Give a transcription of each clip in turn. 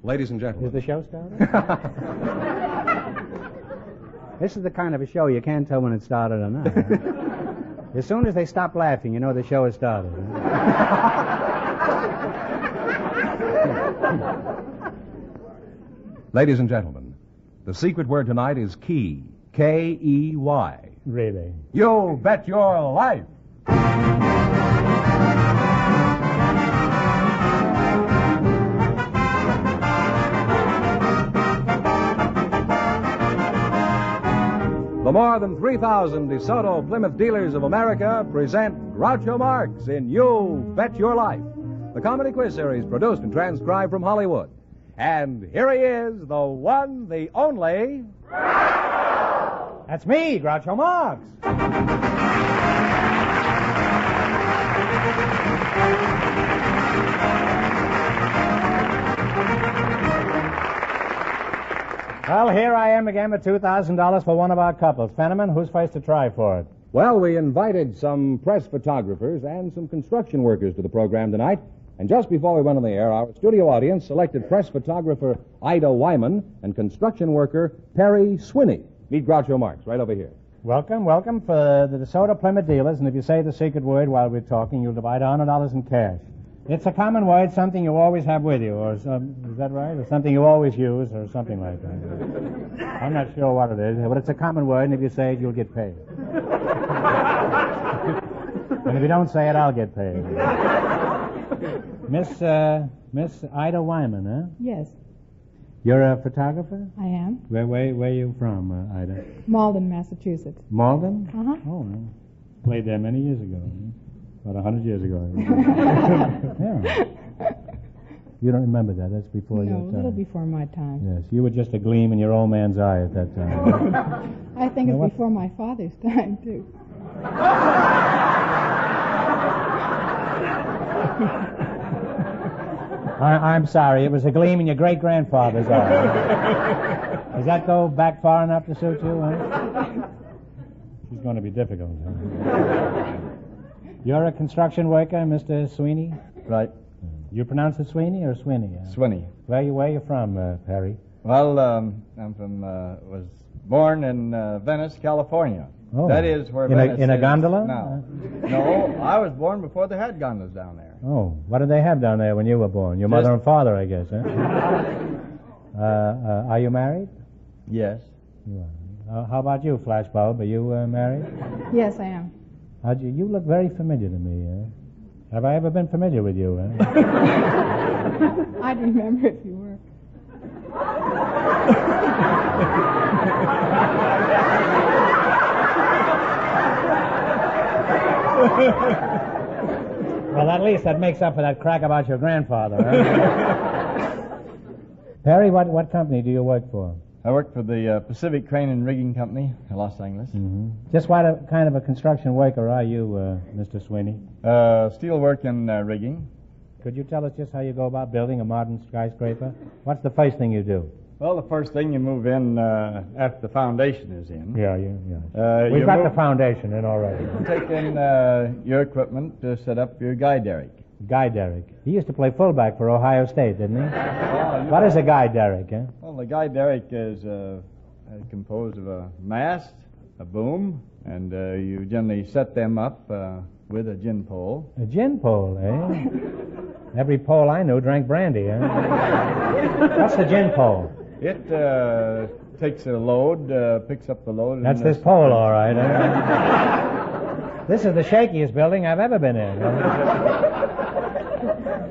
Ladies and gentlemen. Is the show started? This is the kind of a show you can't tell when it started or not. Huh? As soon as they stop laughing, you know the show has started. Ladies and gentlemen, the secret word tonight is key. K-E-Y. Really? You bet your life. The more than 3,000 DeSoto Plymouth dealers of America present Groucho Marx in You Bet Your Life, the comedy quiz series produced and transcribed from Hollywood. And here he is, the one, the only... That's me, Groucho Marx. Well, here I am again with $2,000 for one of our couples. Fenneman, who's first to try for it? Well, we invited some press photographers and some construction workers to the program tonight. And just before we went on the air, our studio audience selected press photographer Ida Wyman and construction worker Perry Swinney. Meet Groucho Marx right over here. Welcome for the DeSoto Plymouth dealers. And if you say the secret word while we're talking, you'll divide $100 in cash. It's a common word, something you always have with you, or is that right? Or something you always use, or something like that. I'm not sure what it is, but it's a common word, and if you say it, you'll get paid. And if you don't say it, I'll get paid. Miss Ida Wyman, huh? Yes, You're a photographer? I am. Where are you from, Ida? Malden, Massachusetts. Malden? Uh-huh. Oh, no. Played there many years ago. About 100 years ago. Yeah. You don't remember that. That's before your No, time. a little before my time. Yes, you were just a gleam in your old man's eye at that time. I think Now it's what- before my father's time, too. I'm sorry. It was a gleam in your great-grandfather's eye. Does that go back far enough to suit you? Huh? She's going to be difficult. Huh? You're a construction worker, Mr. Sweeney? Right. You pronounce it Sweeney or Swinney? Swinney. Where you from, Perry? Well, I'm from, was born in Venice, California. Oh. That is where In Venice a is gondola? now. No, I was born before they had gondolas down there. Oh, what did they have down there when you were born? Your mother and father, I guess, huh? Are you married? Yes. You are. How about you, Flashbulb? Are you married? Yes, I am. You look very familiar to me. Have I ever been familiar with you? I'd remember if you were. Well, at least that makes up for that crack about your grandfather. Huh? Perry, what company do you work for? I work for the Pacific Crane and Rigging Company in Los Angeles. Mm-hmm. Just what kind of a construction worker are you, Mr. Sweeney? Steel work and rigging. Could you tell us just how you go about building a modern skyscraper? What's the first thing you do? Well, the first thing you move in after the foundation is in. Yeah. We've you got move- the foundation in already. Take in your equipment to set up your guy derrick. Guy Derrick. He used to play fullback for Ohio State, didn't he? What is a guy derrick, huh? Well, the guy derrick is composed of a mast, a boom, and you generally set them up with a gin pole. A gin pole, eh? Every pole I knew drank brandy, huh? What's the gin pole? It takes a load, picks up the load. That's and this pole, all right. Huh? This is the shakiest building I've ever been in.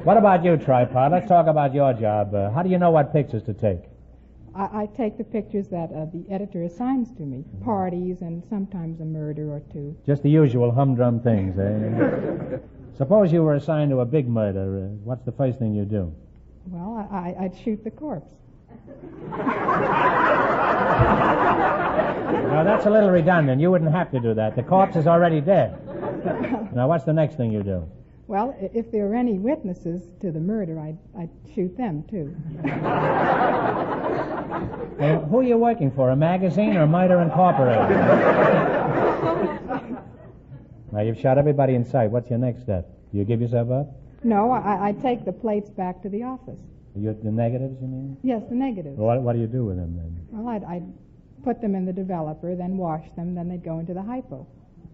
What about you, Tripod? Let's talk about your job. How do you know what pictures to take? I take the pictures that the editor assigns to me. Parties and sometimes a murder or two. Just the usual humdrum things, eh? Suppose you were assigned to a big murder. What's the first thing you do? Well, I'd shoot the corpse. Now, that's a little redundant. You wouldn't have to do that. The corpse is already dead. Now, what's the next thing you do? Well, if there were any witnesses to the murder, I'd shoot them, too. Who are you working for, a magazine or Murder Incorporated? Now, you've shot everybody in sight. What's your next step? Do you give yourself up? No, I take the plates back to the office. The negatives, you mean? Yes, the negatives. Well, what do you do with them then? Well, I'd put them in the developer, then wash them, then they'd go into the hypo.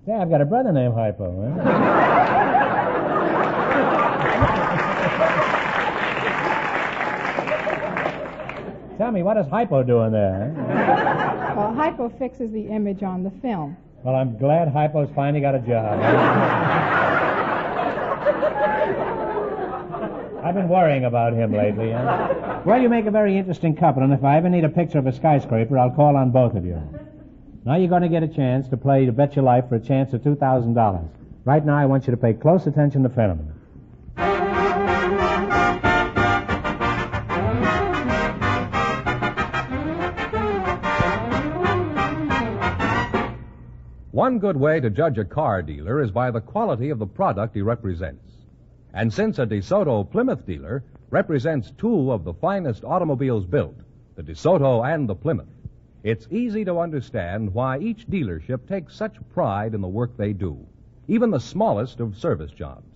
Yeah, I've got a brother named Hypo. Huh? Tell me, what is Hypo doing there? Huh? Well, hypo fixes the image on the film. Well, I'm glad Hypo's finally got a job. I've been worrying about him lately. Huh? Well, you make a very interesting couple, and if I ever need a picture of a skyscraper, I'll call on both of you. Now you're going to get a chance to play to bet your life for a chance of $2,000. Right now, I want you to pay close attention to Fenneman. One good way to judge a car dealer is by the quality of the product he represents. And since a DeSoto Plymouth dealer represents two of the finest automobiles built, the DeSoto and the Plymouth, it's easy to understand why each dealership takes such pride in the work they do, even the smallest of service jobs.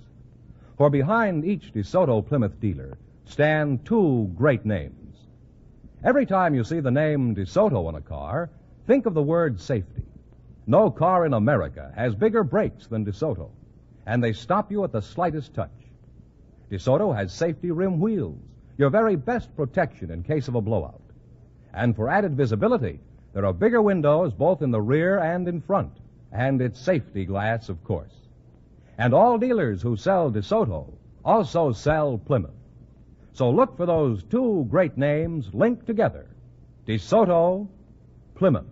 For behind each DeSoto Plymouth dealer stand two great names. Every time you see the name DeSoto on a car, think of the word safety. No car in America has bigger brakes than DeSoto, and they stop you at the slightest touch. DeSoto has safety rim wheels, your very best protection in case of a blowout. And for added visibility, there are bigger windows both in the rear and in front, and it's safety glass, of course. And all dealers who sell DeSoto also sell Plymouth. So look for those two great names linked together, DeSoto, Plymouth.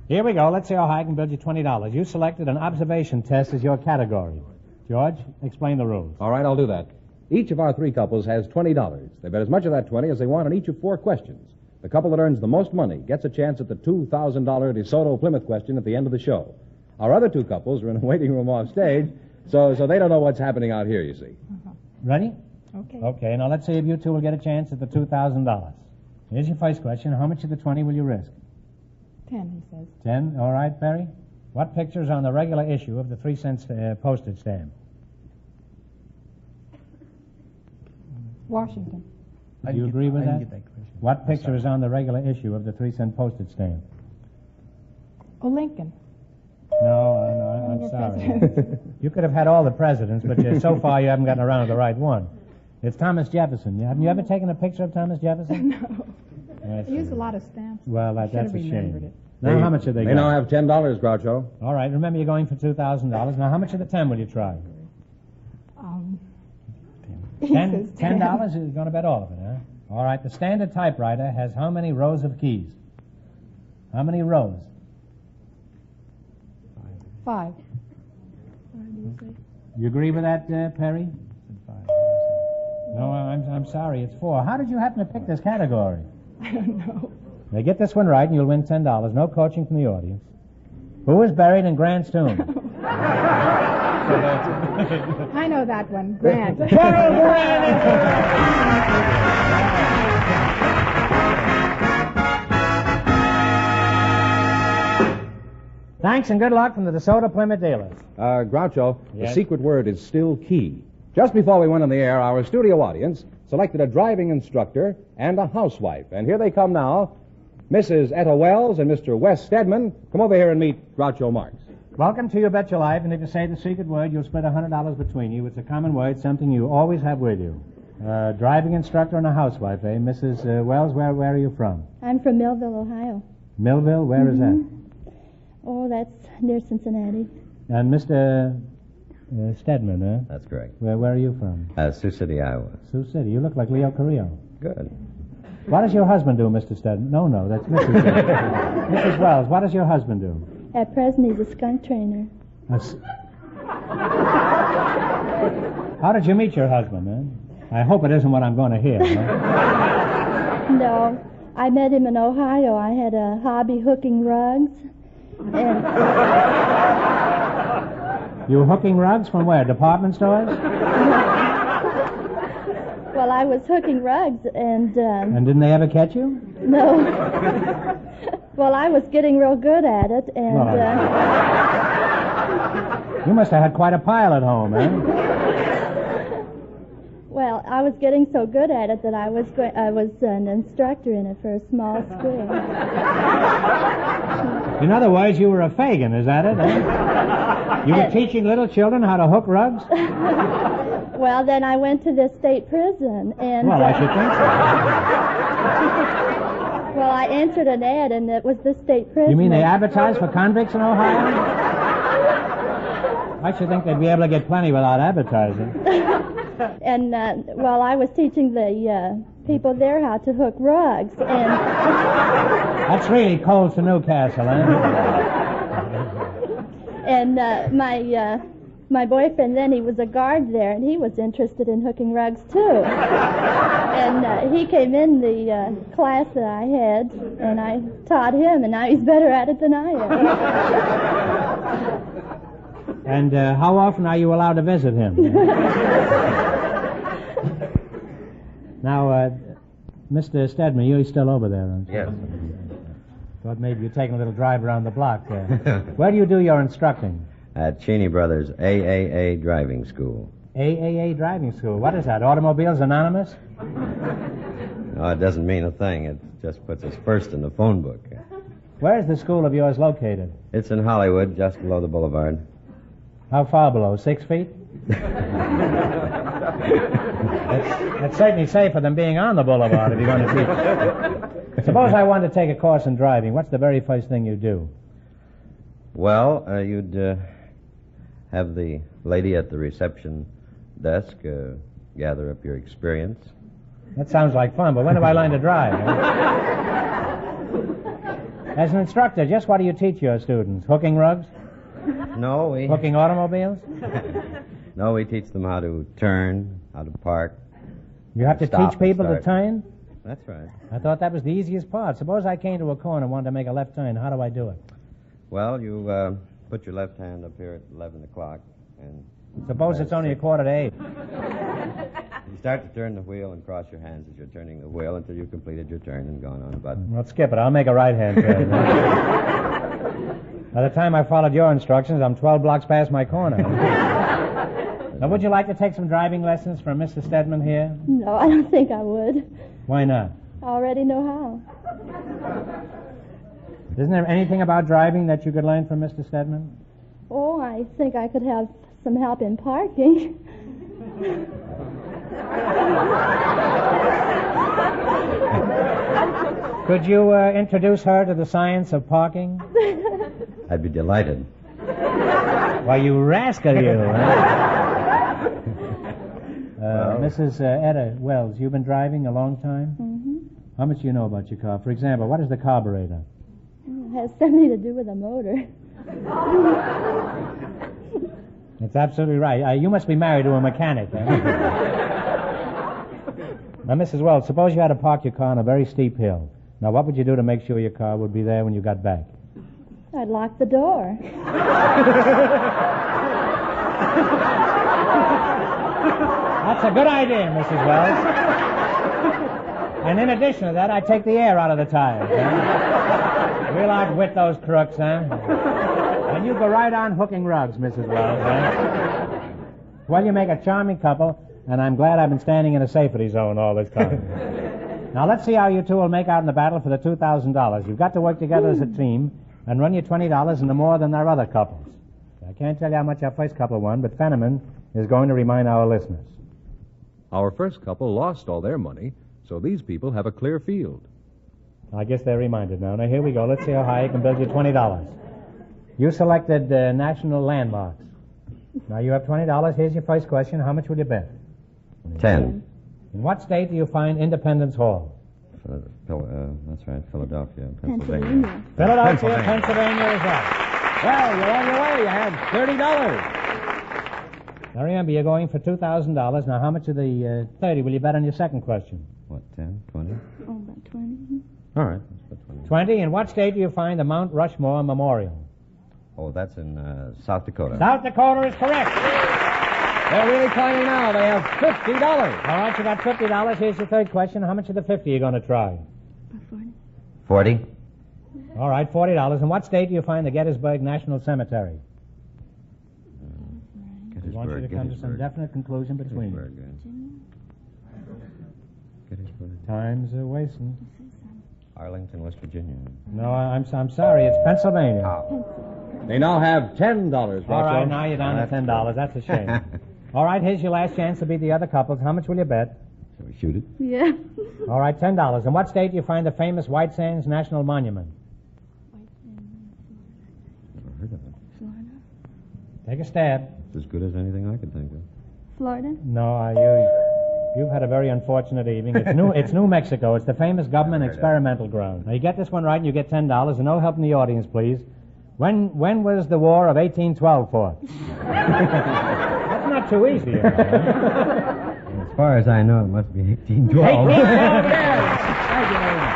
Here we go. Let's see how high I can build you $20. You selected an observation test as your category. George, explain the rules. All right, I'll do that. Each of our three couples has $20. They bet as much of that 20 as they want on each of 4 questions. The couple that earns the most money gets a chance at the $2,000 DeSoto Plymouth question at the end of the show. Our other two couples are in a waiting room off stage, so they don't know what's happening out here, you see. Ready? Okay. Okay, now let's see if you two will get a chance at the $2,000. Here's your first question. How much of the 20 will you risk? 10, he says. 10? All right, Perry. What picture's on the regular issue of the 3-cent postage stamp? Washington. Do you agree with I didn't that? get that question. What picture is on the regular issue of the 3-cent postage stamp? Oh, Lincoln. No, I'm sorry. You could have had all the presidents, but so far you haven't gotten around to the right one. It's Thomas Jefferson. Haven't you ever taken a picture of Thomas Jefferson? No. I I used a lot of stamps. Well, Should that's have a remembered shame. it. Now, how much have they got? They now have $10, Groucho. All right, remember you're going for $2,000. Now, how much of the 10 will you try? He says $10 is going to bet all of it, huh? All right, the standard typewriter has how many rows of keys? How many rows? 5. You agree with that, Perry? No, I'm sorry, it's 4. How did you happen to pick this category? I don't know. Now, get this one right and you'll win $10. No coaching from the audience. Who is buried in Grant's tomb? I know that one. Grant. Gerald Grant! Thanks and good luck from the DeSoto Plymouth dealers. Groucho, Yes? the secret word is still key. Just before we went on the air, our studio audience selected a driving instructor and a housewife. And here they come now. Mrs. Etta Wells and Mr. Wes Stedman. Come over here and meet Groucho Marx. Welcome to You Bet Your Life, and if you say the secret word, you'll split $100 between you. It's a common word, something you always have with you. Driving instructor and a housewife, eh? Mrs. Wells, where are you from? I'm from Millville, Ohio. Millville, where is that? Oh, that's near Cincinnati. And Mr. Stedman, eh? That's correct. Where are you from? Sioux City, Iowa. Sioux City. You look like Leo Carrillo. Good. What does your husband do, Mr. Stedman? No, that's Mrs. Mrs. Wells, what does your husband do? At present, he's a skunk trainer. How did you meet your husband, man? I hope it isn't what I'm going to hear. Huh? No, I met him in Ohio. I had a hobby hooking rugs. And You hooking rugs from where? Department stores? well, I was hooking rugs, and And didn't they ever catch you? no. Well, I was getting real good at it, and You must have had quite a pile at home, eh? Well, I was getting so good at it that I was an instructor in it for a small school. In other words, you were a Fagin, is that it, eh? You were teaching little children how to hook rugs? Well, then I went to the state prison, and... Well, I should think so. Well, I answered an ad, and it was the state prison. You mean they advertise for convicts in Ohio? I should think they'd be able to get plenty without advertising. And, well, I was teaching the people there how to hook rugs, and... That's really cold for Newcastle, eh? And my boyfriend then, he was a guard there, and he was interested in hooking rugs, too. And he came in the class that I had, and I taught him, and now he's better at it than I am. And how often are you allowed to visit him? Now, Mr. Stedman, you're still over there, aren't you? Yes. Thought maybe you're taking a little drive around the block. Where do you do your instructing? At Cheney Brothers AAA Driving School. AAA Driving School. What is that, Automobiles Anonymous? No, it doesn't mean a thing. It just puts us first in the phone book. Where is the school of yours located? It's in Hollywood, just below the boulevard. How far below? 6 feet? It's certainly safer than being on the boulevard if you're going to teach. Suppose I wanted to take a course in driving. What's the very first thing you do? Well, you'd have the lady at the reception desk gather up your experience. That sounds like fun, but when do I learn to drive? As an instructor, just what do you teach your students? Hooking rugs? No, we... Hooking automobiles? No, we teach them how to turn, how to park. You have to Stop teach people and to start. turn? That's right. I thought that was the easiest part. Suppose I came to a corner and wanted to make a left turn. How do I do it? Well, you put your left hand up here at 11 o'clock, and Suppose it's only 7:45. you start to turn the wheel and cross your hands as you're turning the wheel until you've completed your turn and gone on about... Well, skip it. I'll make a right-hand turn. By the time I followed your instructions, I'm 12 blocks past my corner. Now, would you like to take some driving lessons from Mr. Stedman here? No, I don't think I would. Why not? I already know how. Isn't there anything about driving that you could learn from Mr. Stedman? Oh, I think I could have some help in parking. Could you introduce her to the science of parking? I'd be delighted. Why, you rascal, you. Mrs. Etta Wells, you've been driving a long time? Mm-hmm. How much do you know about your car? For example, what is the carburetor? It has something to do with a motor. That's absolutely right. You must be married to a mechanic, then. Now, Mrs. Wells, suppose you had to park your car on a very steep hill. Now, what would you do to make sure your car would be there when you got back? I'd lock the door. That's a good idea, Mrs. Wells. And in addition to that, I'd take the air out of the tires. Huh? We'll outwit those crooks, huh? And you go right on hooking rugs, Mrs. Wells, huh? Well, you make a charming couple, and I'm glad I've been standing in a safety zone all this time. Now, let's see how you two will make out in the battle for the $2,000. You've got to work together as a team and run your $20 into more than our other couples. I can't tell you how much our first couple won, but Fenneman is going to remind our listeners. Our first couple lost all their money, so these people have a clear field. I guess they're reminded now. Now, here we go. Let's see how high you can build your $20. You selected national landmarks. Now, you have $20. Here's your first question. How much will you bet? 10. In what state do you find Independence Hall? That's right, Philadelphia, Pennsylvania. Philadelphia, Pennsylvania is right. Well, you're on your way. You had $30. Now, remember, you're going for $2,000. Now, how much of the 30 will you bet on your second question? What, 10, 20? Oh, about 20. All right, let's put 20. 20. In what state do you find the Mount Rushmore Memorial? Oh, that's in South Dakota. South Dakota is correct. They're really climbing now. They have $50. All right, you got $50. Here's your third question. How much of the 50 are you going to try? 40? All right, $40. In what state do you find the Gettysburg National Cemetery? want you to come to some definite conclusion between you. Gettysburg. Time's wasting. Arlington, West Virginia. No, I'm sorry. It's Pennsylvania. They now have $10, Groucho. All right, now you're down to $10. That's a shame. All right, here's your last chance to beat the other couples. How much will you bet? Shall we shoot it? Yeah. All right, $10. In what state do you find the famous White Sands National Monument? Never heard of it. Florida. Take a stab. It's as good as anything I could think of. Florida? No, you've had a very unfortunate evening. It's New Mexico. It's the famous government experimental ground. Now, you get this one right and you get $10, and no help in the audience, please. When was the War of 1812 fought? That's not too easy, you know. As far as I know, it must be 1812. 1812, yes. Thank you very much.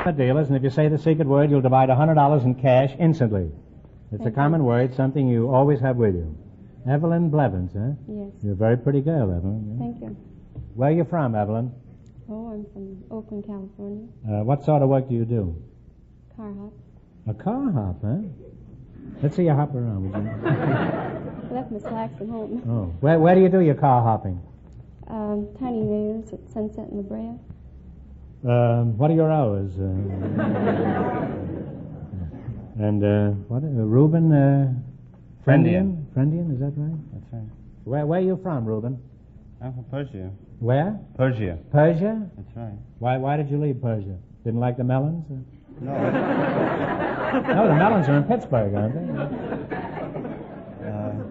The dealers, and if you say the secret word, you'll divide $100 in cash instantly. It's a common word, something you always have with you. Evelyn Blevins, huh? Yes. You're a very pretty girl, Evelyn. Thank you. Where are you from, Evelyn? Oh, I'm from Oakland, California. What sort of work do you do? Car hop. A car hop, huh? Let's see you hop around, would you? I left my slacks at home. Oh. Where do you do your car hopping? Tiny Raiders at Sunset in La Brea. What are your hours? Reuben Friendian? Friendian, is that right? That's right. Where are you from, Reuben? I'm from Persia. Where? Persia. Persia? That's right. Why did you leave Persia? Didn't like the melons? No. No, the melons are in Pittsburgh, aren't they?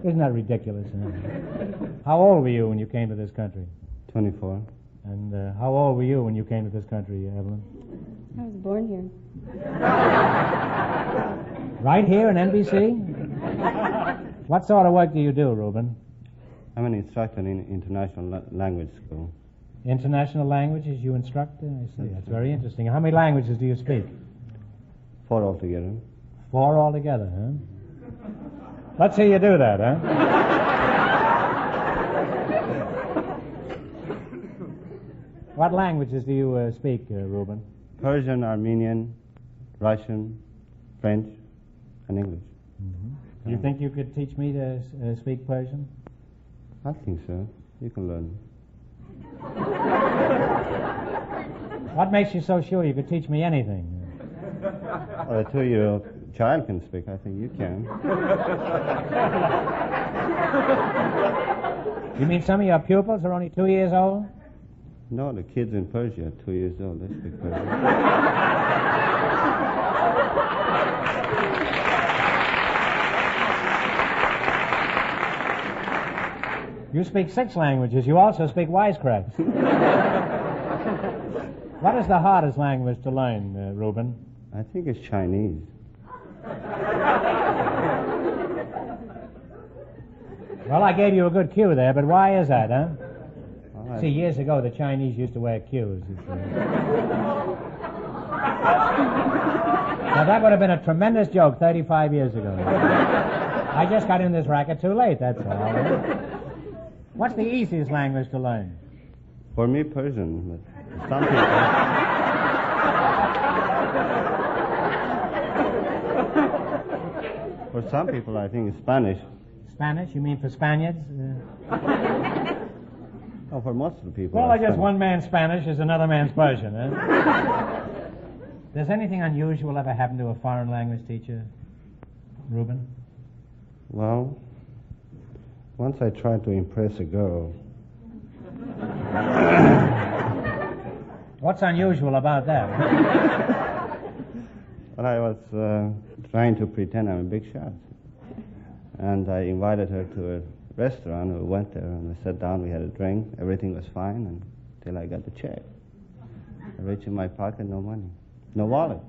Isn't that ridiculous? Huh? How old were you when you came to this country? 24. And how old were you when you came to this country, Evelyn? I was born here. Right here in NBC? What sort of work do you do, Reuben? I'm an instructor in international language school. International languages you instruct? I see. That's very interesting. How many languages do you speak? 4 altogether. 4 altogether, huh? Let's see you do that, huh? What languages do you speak, Reuben? Persian, Armenian, Russian, French, and English. Mm-hmm. Do you think you could teach me to speak Persian? I think so. You can learn. What makes you so sure you could teach me anything? Well, a 2-year-old child can speak. I think you can. You mean some of your pupils are only 2 years old? No, the kids in Persia are 2 years old. They speak Persian. You speak 6 languages. You also speak wisecracks. What is the hardest language to learn, Reuben? I think it's Chinese. Well, I gave you a good cue there, but why is that, huh? All right. See, years ago, the Chinese used to wear cues. Now, that would have been a tremendous joke 35 years ago. I just got in this racket too late, that's all. What's the easiest language to learn? For me, Persian, but some people... For some people, I think it's Spanish. Spanish? You mean for Spaniards? Oh, for most of the people. Well, I guess Spanish. one man's Spanish is another man's Persian, huh? Does anything unusual ever happen to a foreign language teacher, Reuben? Well, once I tried to impress a girl. What's unusual about that? Well, I was trying to pretend I'm a big shot. And I invited her to a restaurant. We went there and I sat down, we had a drink. Everything was fine until I got the check. I reached in my pocket, no money. No wallet.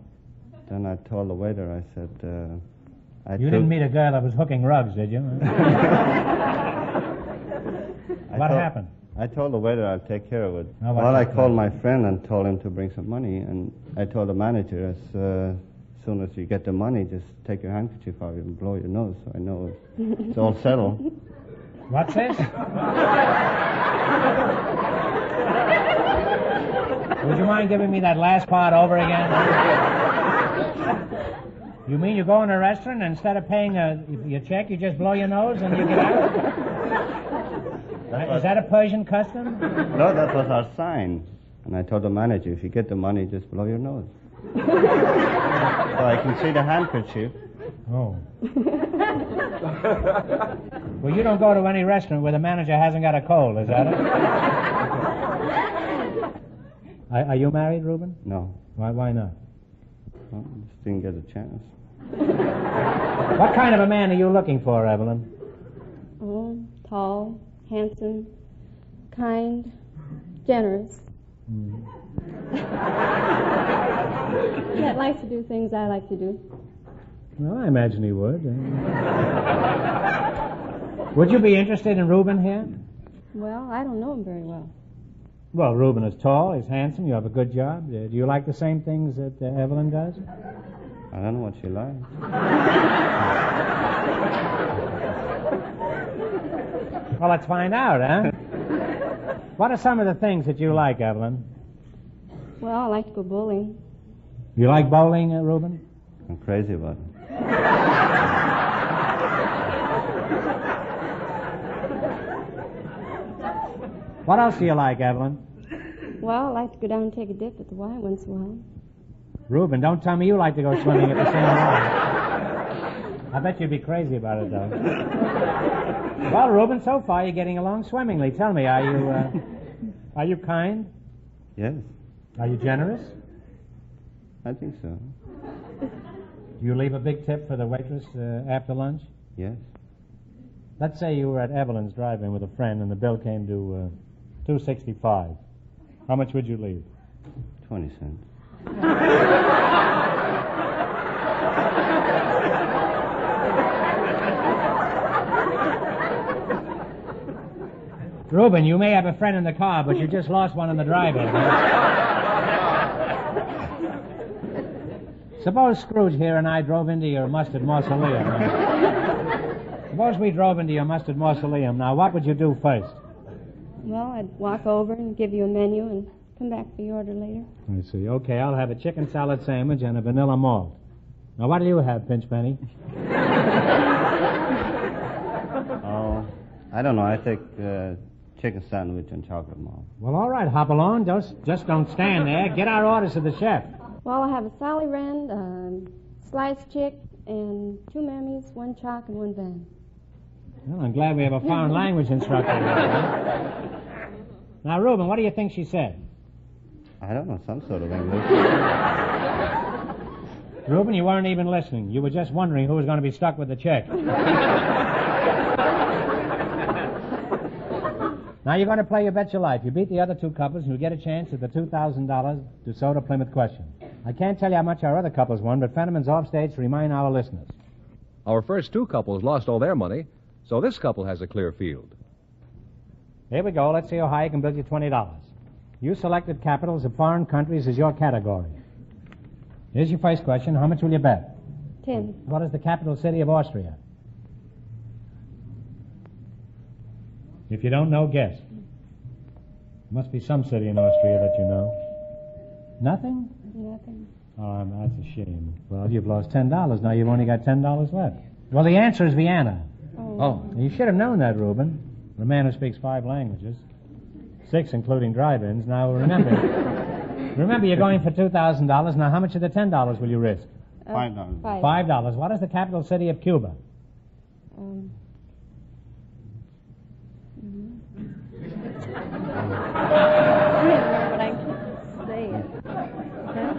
Then I told the waiter, I said... You didn't meet a girl that was hooking rugs, did you? What happened? I told the waiter I'll take care of it. No, well, I called my friend and told him to bring some money. And I told the manager, as soon as you get the money, just take your handkerchief off and blow your nose so I know it's all settled. What's this? Would you mind giving me that last part over again? You mean you go in a restaurant and instead of paying your check, you just blow your nose and you get out? Is that a Persian custom? No, that was our sign. And I told the manager, if you get the money, just blow your nose. So I can see the handkerchief. Oh. Well, you don't go to any restaurant where the manager hasn't got a cold, is that it? Are you married, Reuben? No. Why not? Well, just didn't get a chance. What kind of a man are you looking for, Evelyn? Oh, tall, handsome, kind, generous. That likes to do things I like to do. Well, I imagine he would. Would you be interested in Reuben here? Well, I don't know him very well. Well, Reuben is tall, he's handsome, you have a good job. Do you like the same things that Evelyn does? I don't know what she likes. Well, let's find out, huh? What are some of the things that you like, Evelyn? Well, I like to go bowling. You like bowling, Reuben? I'm crazy about it. What else do you like, Evelyn? Well, I like to go down and take a dip at the Y once in a while. Reuben, don't tell me you like to go swimming at the same time. I bet you'd be crazy about it, though. Well, Reuben, so far you're getting along swimmingly. Tell me, are you kind? Yes, Are you generous? I think so. Do you leave a big tip for the waitress after lunch? Yes. Let's say you were at Evelyn's drive-in with a friend and the bill came to $2.65. How much would you leave? 20 cents. Reuben, you may have a friend in the car, but you just lost one in the drive-in. Suppose Scrooge here and I drove into your mustard mausoleum. Suppose we drove into your mustard mausoleum. Now, what would you do first? Well, I'd walk over and give you a menu and come back for your order later. I see. Okay, I'll have a chicken salad sandwich and a vanilla malt. Now, what do you have, Pinchpenny? Oh, I don't know. I take chicken sandwich and chocolate malt. Well, all right, hop along. Just don't stand there. Get our orders to the chef. Well, I have a Sally Rand, sliced chick, and 2 mammies, 1 choc, and 1 van. Well, I'm glad we have a foreign language instructor. Now, Reuben, what do you think she said? I don't know, some sort of English. Reuben, you weren't even listening. You were just wondering who was going to be stuck with the check. Now you're going to play You Bet Your Life. You beat the other 2 couples, and you get a chance at the $2,000 DeSoto Plymouth question. I can't tell you how much our other couples won, but Fenneman's offstage to remind our listeners. Our first 2 couples lost all their money, so this couple has a clear field. Here we go. Let's see how high I can build you $20. You selected capitals of foreign countries as your category. Here's your first question. How much will you bet? 10. What is the capital city of Austria? If you don't know, guess. Must be some city in Austria that you know. Nothing? Nothing. Oh, that's a shame. Well, you've lost $10. Now you've only got $10 left. Well, the answer is Vienna. Oh. You should have known that, Reuben. For a man who speaks 5 languages. 6 including drive-ins. Now, remember, you're going for $2,000. Now, how much of the $10 will you risk? $5. $5. What is the capital city of Cuba? But I can't say it. Huh?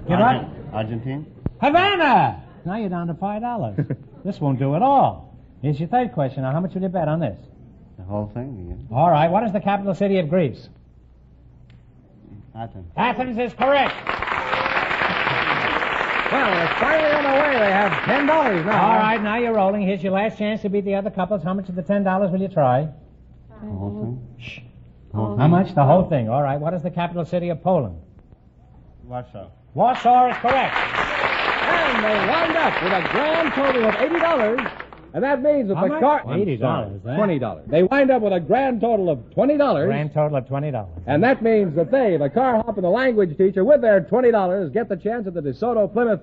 You're right. Argentine? Havana! Now you're down to $5. This won't do at all. Here's your third question. Now, how much will you bet on this? The whole thing again. All right. What is the capital city of Greece? Athens. Athens is correct. Well, it's finally on the way. They have $10 now. All right. Now you're rolling. Here's your last chance to beat the other couples. How much of the $10 will you try? The whole thing? Shh. Oh. How much? The whole thing. All right. What is the capital city of Poland? Warsaw. Warsaw is correct. And they wound up with a grand total of $80 And that means that How the much? car... $80, eh? $20. They wind up with a grand total of $20. Grand total of $20. And that means that they, the car hop and the language teacher, with their $20, get the chance at the DeSoto Plymouth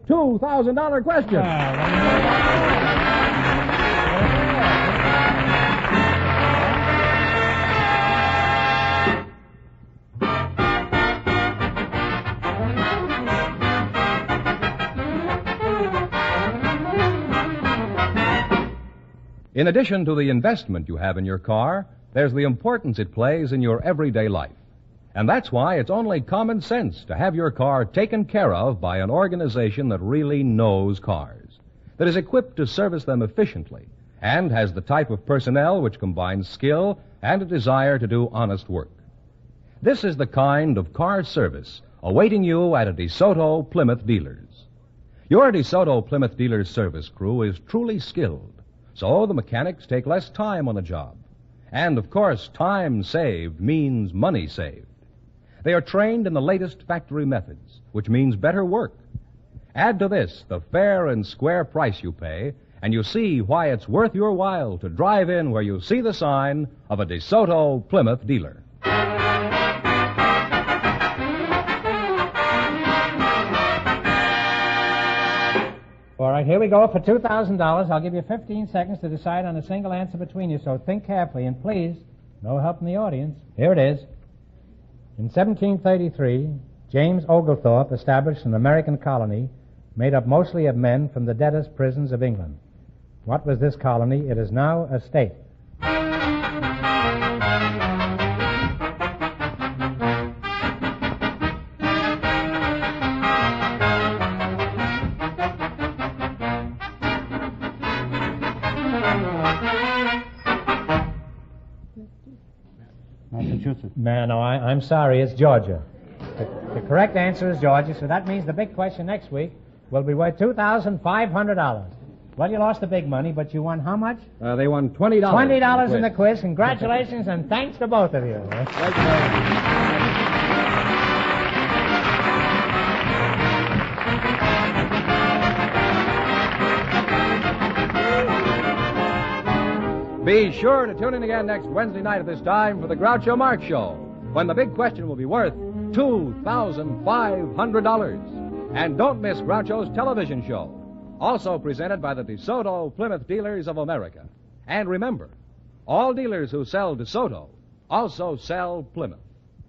$2,000 question. In addition to the investment you have in your car, there's the importance it plays in your everyday life. And that's why it's only common sense to have your car taken care of by an organization that really knows cars, that is equipped to service them efficiently, and has the type of personnel which combines skill and a desire to do honest work. This is the kind of car service awaiting you at a DeSoto Plymouth dealer's. Your DeSoto Plymouth dealer's service crew is truly skilled, so the mechanics take less time on the job. And, of course, time saved means money saved. They are trained in the latest factory methods, which means better work. Add to this the fair and square price you pay, and you see why it's worth your while to drive in where you see the sign of a DeSoto Plymouth dealer. All right, here we go for $2,000. I'll give you 15 seconds to decide on a single answer between you, so think carefully. And please, no help from the audience. Here it is. In 1733, James Oglethorpe established an American colony made up mostly of men from the debtors' prisons of England. What was this colony? It is now a state. Massachusetts. No, I'm sorry, it's Georgia. The correct answer is Georgia, so that means the big question next week will be worth $2,500. Well, you lost the big money, but you won how much? They won $20. $20 in the quiz. Congratulations, and thanks to both of you. Thank you. Be sure to tune in again next Wednesday night at this time for the Groucho Marx Show, when the big question will be worth $2,500. And don't miss Groucho's television show, also presented by the DeSoto Plymouth Dealers of America. And remember, all dealers who sell DeSoto also sell Plymouth.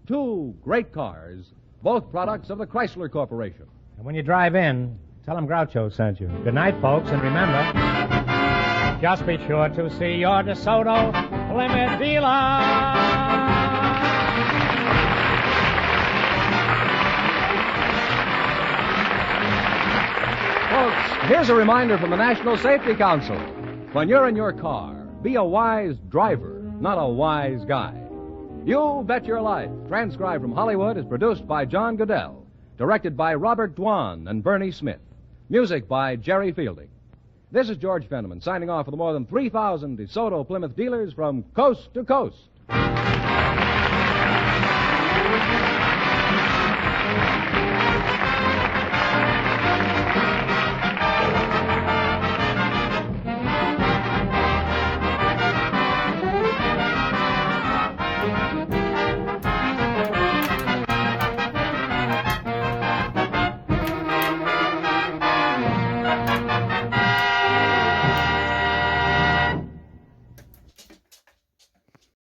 Two great cars, both products of the Chrysler Corporation. And when you drive in, tell them Groucho sent you. Good night, folks, and remember, just be sure to see your DeSoto Plymouth dealer. Folks, here's a reminder from the National Safety Council. When you're in your car, be a wise driver, not a wise guy. You Bet Your Life, transcribed from Hollywood, is produced by John Goodell, directed by Robert Dwan and Bernie Smith, music by Jerry Fielding. This is George Fenneman signing off for the more than 3,000 DeSoto Plymouth dealers from coast to coast.